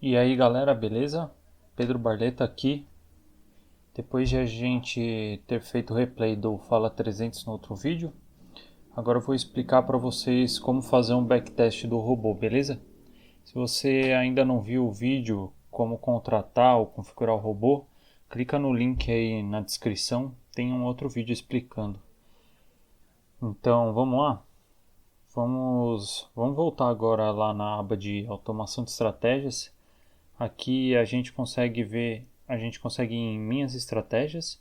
E aí galera, beleza? Pedro Barleta aqui. Depois de a gente ter feito o replay do Fala 300 no outro vídeo, agora eu vou explicar para vocês como fazer um backtest do robô, beleza? Se você ainda não viu o vídeo como contratar ou configurar o robô, clica no link aí na descrição, tem um outro vídeo explicando. Então vamos lá? Vamos voltar agora lá na aba de automação de estratégias. Aqui a gente consegue ir em minhas estratégias,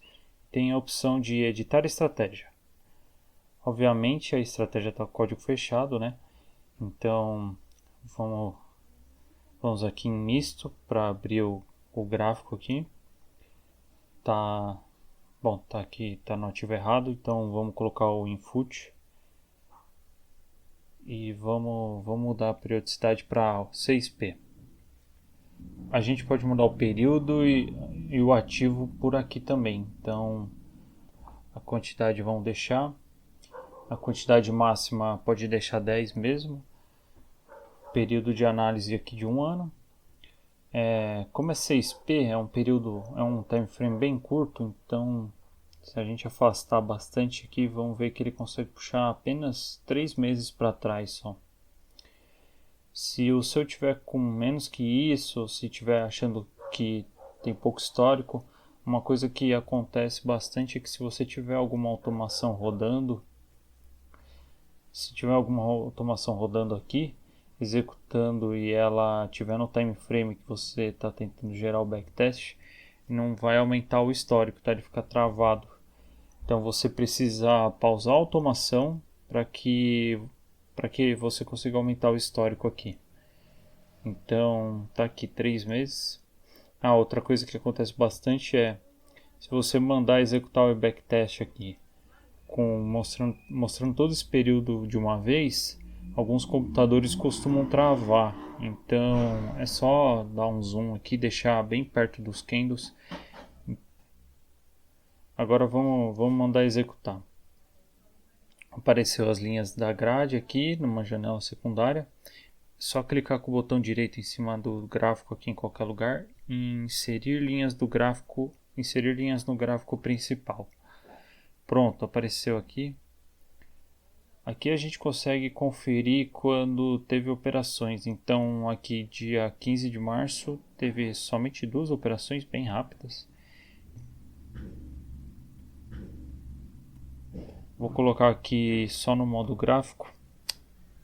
tem a opção de editar estratégia. Obviamente a estratégia está com código fechado, né? Então vamos, vamos aqui em misto para abrir o gráfico aqui. Tá aqui, tá no ativo errado, então vamos colocar o input e vamos mudar a periodicidade para 6p. A gente pode mudar o período e o ativo por aqui também. Então a quantidade vamos deixar. A quantidade máxima pode deixar 10 mesmo. Período de análise aqui de 1 ano. Como é 6P, é um time frame bem curto, então se a gente afastar bastante aqui, vamos ver que ele consegue puxar apenas 3 meses para trás só. Se o seu tiver com menos que isso, se tiver achando que tem pouco histórico, uma coisa que acontece bastante é que se você tiver alguma automação rodando, aqui, executando e ela tiver no time frame que você está tentando gerar o backtest, não vai aumentar o histórico, tá? Ele fica travado. Então você precisa pausar a automação para que você consiga aumentar o histórico aqui. Então tá aqui 3 meses. Outra coisa que acontece bastante é se você mandar executar o backtest aqui mostrando todo esse período de uma vez, alguns computadores costumam travar. Então é só dar um zoom aqui, deixar bem perto dos candles. Agora vamos mandar executar. Apareceu as linhas da grade aqui numa janela secundária. Só clicar com o botão direito em cima do gráfico aqui em qualquer lugar e inserir linhas no gráfico principal. Pronto, apareceu aqui. Aqui a gente consegue conferir quando teve operações. Então aqui dia 15 de março teve somente 2 operações bem rápidas. Vou colocar aqui só no modo gráfico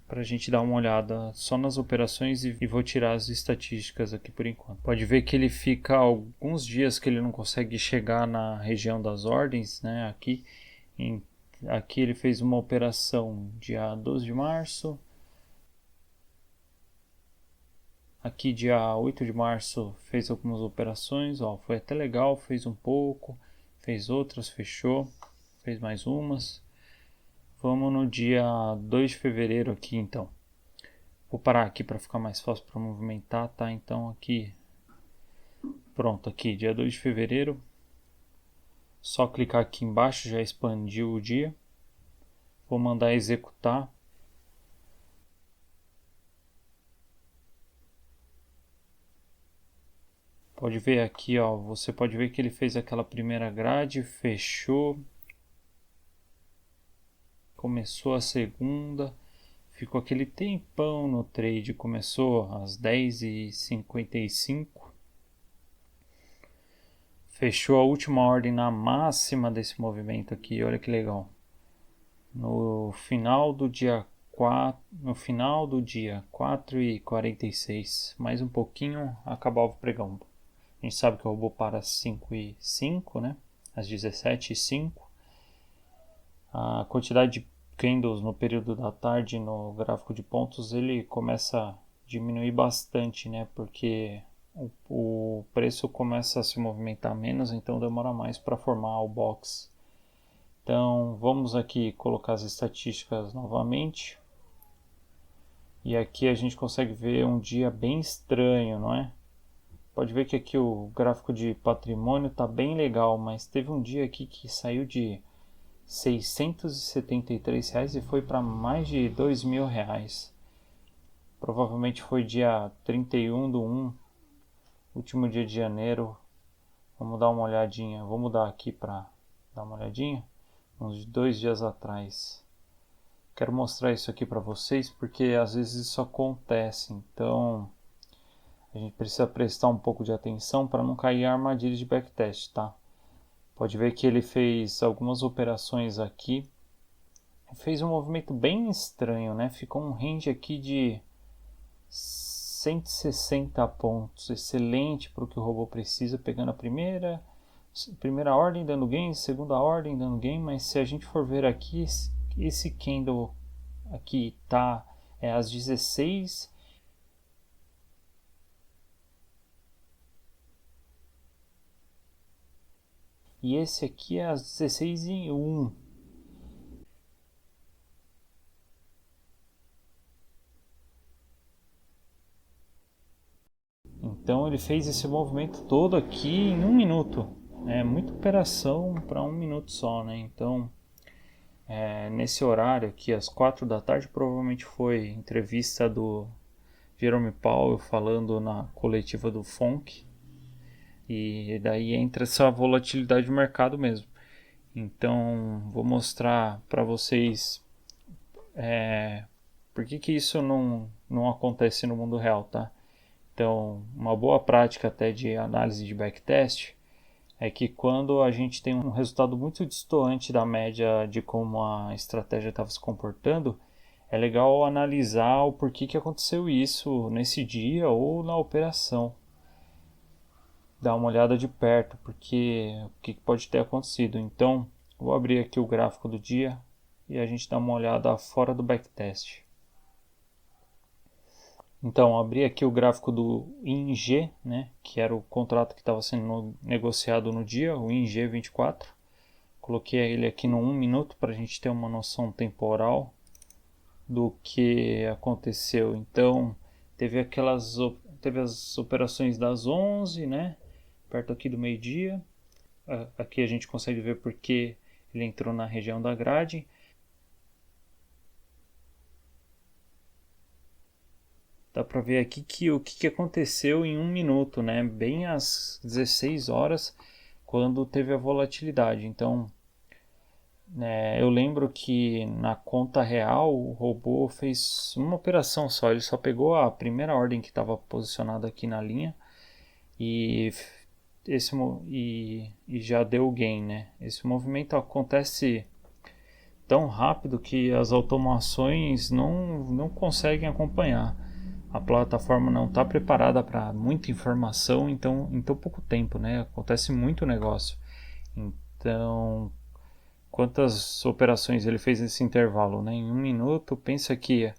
para a gente dar uma olhada só nas operações e vou tirar as estatísticas aqui por enquanto. Pode ver que ele fica alguns dias que ele não consegue chegar na região das ordens, né? Aqui ele fez uma operação dia 12 de março. Aqui dia 8 de março fez algumas operações, foi até legal, fez um pouco, fez outras, fechou, fez mais umas. Vamos no dia 2 de fevereiro aqui então. Vou parar aqui para ficar mais fácil para movimentar, tá? Então aqui, pronto, aqui dia 2 de fevereiro. Só clicar aqui embaixo, já expandiu o dia. Vou mandar executar. Pode ver aqui, você pode ver que ele fez aquela primeira grade, fechou. Começou a segunda, ficou aquele tempão no trade, começou às 10h55. Fechou a última ordem na máxima desse movimento aqui, olha que legal. No final do dia 4h46, mais um pouquinho, acabava o pregão. A gente sabe que o robô para às 5h05, né? Às 17h05. A quantidade de candles no período da tarde no gráfico de pontos ele começa a diminuir bastante, né? Porque o preço começa a se movimentar menos, então demora mais para formar o box. Então vamos aqui colocar as estatísticas novamente. E aqui a gente consegue ver um dia bem estranho, não é? Pode ver que aqui o gráfico de patrimônio está bem legal, mas teve um dia aqui que saiu de R$ 673 e foi para mais de R$ 2.000. Provavelmente foi dia 31/1 último dia de janeiro. Vamos dar uma olhadinha. Vou mudar aqui para dar uma olhadinha. Uns 2 dias atrás. Quero mostrar isso aqui para vocês porque às vezes isso acontece. Então a gente precisa prestar um pouco de atenção para não cair em armadilhas de backtest, tá? Pode ver que ele fez algumas operações aqui. Fez um movimento bem estranho, né? Ficou um range aqui de 160 pontos. Excelente para o que o robô precisa, pegando a primeira ordem dando gain, segunda ordem dando gain, mas se a gente for ver aqui, esse candle aqui tá às 16 e esse aqui é às 16h01. Então ele fez esse movimento todo aqui em 1 minuto. É muita operação para 1 minuto só, né? Então nesse horário aqui, às 4 da tarde, provavelmente foi entrevista do Jerome Powell falando na coletiva do FONC. E daí entra essa volatilidade do mercado mesmo. Então vou mostrar para vocês por que isso não acontece no mundo real, tá? Então, uma boa prática até de análise de backtest é que quando a gente tem um resultado muito distoante da média de como a estratégia estava se comportando, é legal analisar o porquê que aconteceu isso nesse dia ou na operação. Dar uma olhada de perto, porque o que pode ter acontecido. Então, vou abrir aqui o gráfico do dia e a gente dá uma olhada fora do backtest. Então, abri aqui o gráfico do ING, né, que era o contrato que estava sendo negociado no dia, o ING 24. Coloquei ele aqui no 1 minuto para a gente ter uma noção temporal do que aconteceu. Então, teve as operações das 11, né, perto aqui do meio-dia. Aqui a gente consegue ver porque ele entrou na região da grade. Dá para ver aqui o que aconteceu em 1 minuto, né? Bem às 16 horas, quando teve a volatilidade. Então, eu lembro que na conta real o robô fez uma operação só. Ele só pegou a primeira ordem que estava posicionada aqui na linha e já deu o gain, né? Esse movimento acontece tão rápido que as automações não conseguem acompanhar. A plataforma não está preparada para muita informação, então em tão pouco tempo, né? Acontece muito negócio. Então, quantas operações ele fez nesse intervalo, né? Em 1 minuto, pensa que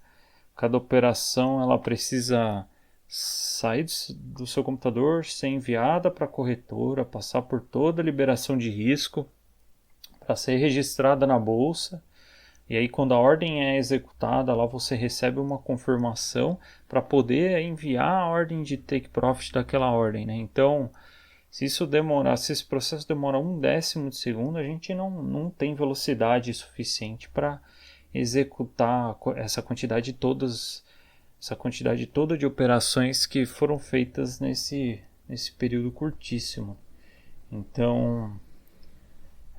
cada operação ela precisa sair do seu computador, ser enviada para a corretora, passar por toda a liberação de risco, para ser registrada na bolsa. E aí quando a ordem é executada, lá você recebe uma confirmação para poder enviar a ordem de take profit daquela ordem, né? Então, se esse processo demora 1/10 de segundo, a gente não tem velocidade suficiente para executar essa quantidade toda de operações que foram feitas nesse período curtíssimo. Então,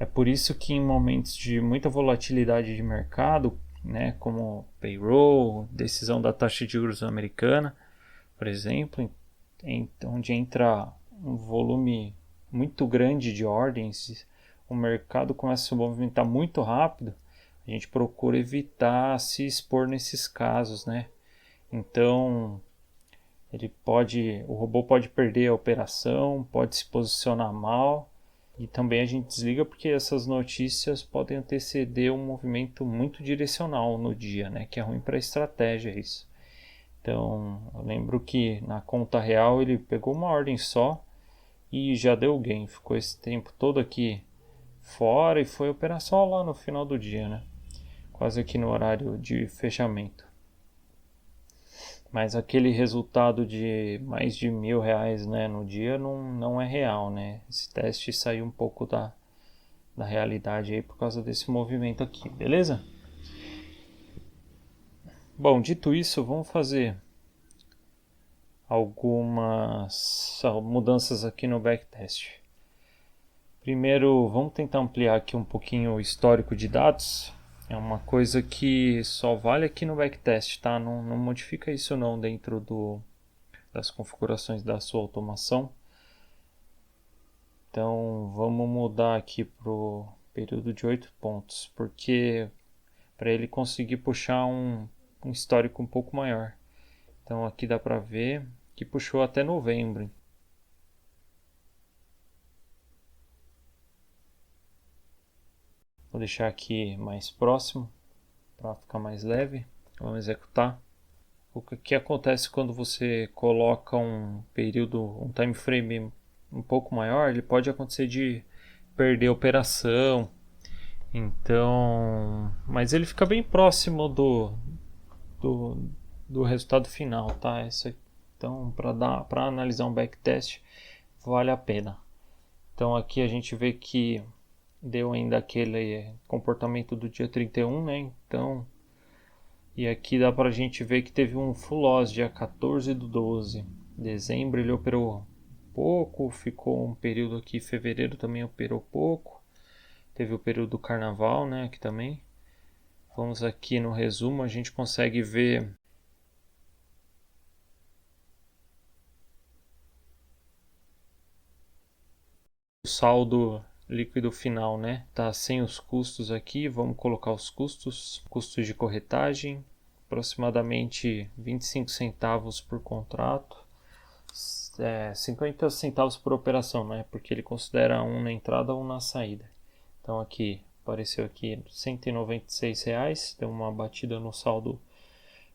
é por isso que em momentos de muita volatilidade de mercado, né, como payroll, decisão da taxa de juros americana, por exemplo, onde entra um volume muito grande de ordens, o mercado começa a se movimentar muito rápido, a gente procura evitar se expor nesses casos, né? Então, o robô pode perder a operação, pode se posicionar mal. E também a gente desliga porque essas notícias podem anteceder um movimento muito direcional no dia, né? Que é ruim para a estratégia isso. Então, eu lembro que na conta real ele pegou uma ordem só e já deu gain. Ficou esse tempo todo aqui fora e foi operar só lá no final do dia, né? Quase aqui no horário de fechamento. Mas aquele resultado de mais de R$ 1.000, né, no dia não é real, né? Esse teste saiu um pouco da realidade aí por causa desse movimento aqui, beleza? Bom, dito isso, vamos fazer algumas mudanças aqui no backtest. Primeiro, vamos tentar ampliar aqui um pouquinho o histórico de dados. É uma coisa que só vale aqui no backtest, tá? Não modifica isso não dentro das configurações da sua automação. Então vamos mudar aqui para o período de 8 pontos, porque para ele conseguir puxar um histórico um pouco maior. Então aqui dá para ver que puxou até novembro. Vou deixar aqui mais próximo para ficar mais leve. Vamos executar. O que acontece quando você coloca um período, um time frame um pouco maior, ele pode acontecer de perder a operação. Então, mas ele fica bem próximo do resultado final, tá? Então, para analisar um backtest, vale a pena. Então, aqui a gente vê que deu ainda aquele comportamento do dia 31, né? Então, e aqui dá para a gente ver que teve um full loss dia 14/12. Dezembro ele operou pouco, ficou um período aqui, fevereiro também operou pouco. Teve o período do carnaval, né, aqui também. Vamos aqui no resumo, a gente consegue ver o saldo líquido final, né? Tá sem os custos aqui, vamos colocar os custos de corretagem, aproximadamente 25 centavos por contrato, 50 centavos por operação, né? Porque ele considera um na entrada ou um na saída. Então aqui apareceu aqui R$196, deu uma batida no saldo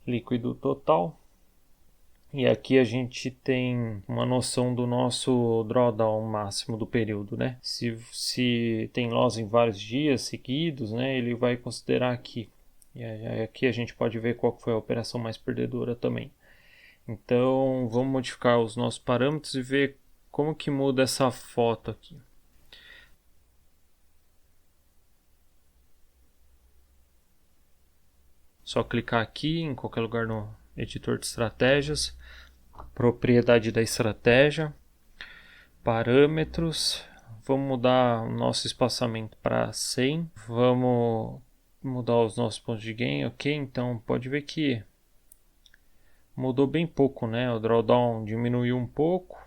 líquido total. E aqui a gente tem uma noção do nosso drawdown máximo do período, né? Se tem loss em vários dias seguidos, né, ele vai considerar aqui. E aqui a gente pode ver qual foi a operação mais perdedora também. Então vamos modificar os nossos parâmetros e ver como que muda essa foto aqui. Só clicar aqui em qualquer lugar no editor de estratégias, propriedade da estratégia, parâmetros, vamos mudar o nosso espaçamento para 100, vamos mudar os nossos pontos de gain, ok? Então pode ver que mudou bem pouco, né? O drawdown diminuiu um pouco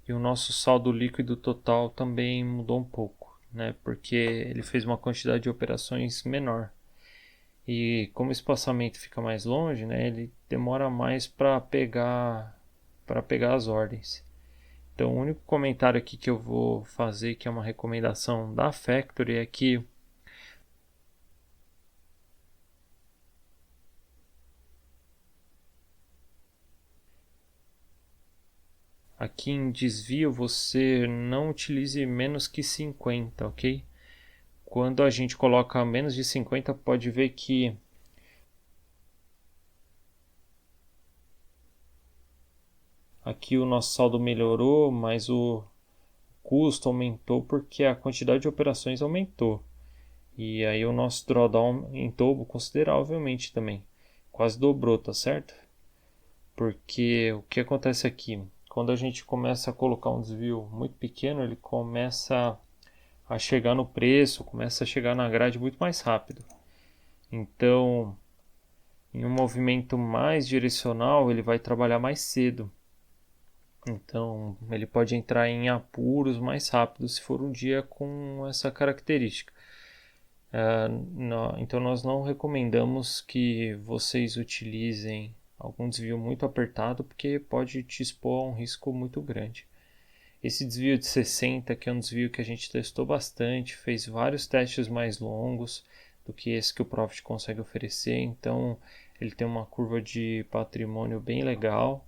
e o nosso saldo líquido total também mudou um pouco, né? Porque ele fez uma quantidade de operações menor. E como o espaçamento fica mais longe, né, ele demora mais para pegar as ordens. Então o único comentário aqui que eu vou fazer, que é uma recomendação da Factory, é que aqui em desvio você não utilize menos que 50, ok? Quando a gente coloca menos de 50, pode ver que aqui o nosso saldo melhorou, mas o custo aumentou porque a quantidade de operações aumentou. E aí o nosso drawdown aumentou consideravelmente também. Quase dobrou, tá certo? Porque o que acontece aqui? Quando a gente começa a colocar um desvio muito pequeno, ele começa a chegar no preço, começa a chegar na grade muito mais rápido. Então, em um movimento mais direcional, ele vai trabalhar mais cedo. Então, ele pode entrar em apuros mais rápido se for um dia com essa característica. Então, nós não recomendamos que vocês utilizem algum desvio muito apertado, porque pode te expor a um risco muito grande. Esse desvio de 60, que é um desvio que a gente testou bastante, fez vários testes mais longos do que esse que o Profit consegue oferecer, então ele tem uma curva de patrimônio bem legal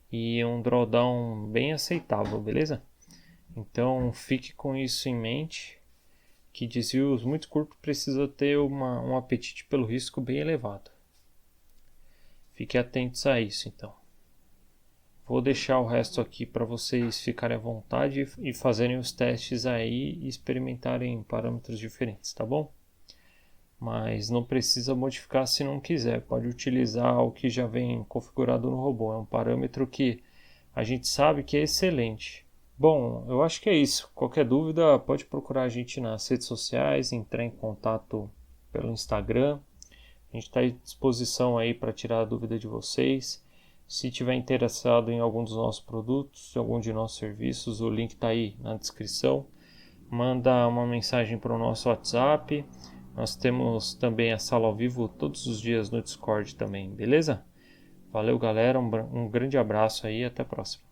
e um drawdown bem aceitável, beleza? Então fique com isso em mente, que desvios muito curtos precisa ter um apetite pelo risco bem elevado. Fiquem atentos a isso então. Vou deixar o resto aqui para vocês ficarem à vontade e fazerem os testes aí e experimentarem parâmetros diferentes, tá bom? mas não precisa modificar se não quiser. Pode utilizar o que já vem configurado no robô. É um parâmetro que a gente sabe que é excelente. Bom, eu acho que é isso. Qualquer dúvida, pode procurar a gente nas redes sociais, entrar em contato pelo Instagram. A gente está à disposição aí para tirar a dúvida de vocês. Se tiver interessado em algum dos nossos produtos, algum de nossos serviços, o link está aí na descrição. Manda uma mensagem para o nosso WhatsApp. Nós temos também a sala ao vivo todos os dias no Discord também, beleza? Valeu, galera, um grande abraço aí e até a próxima.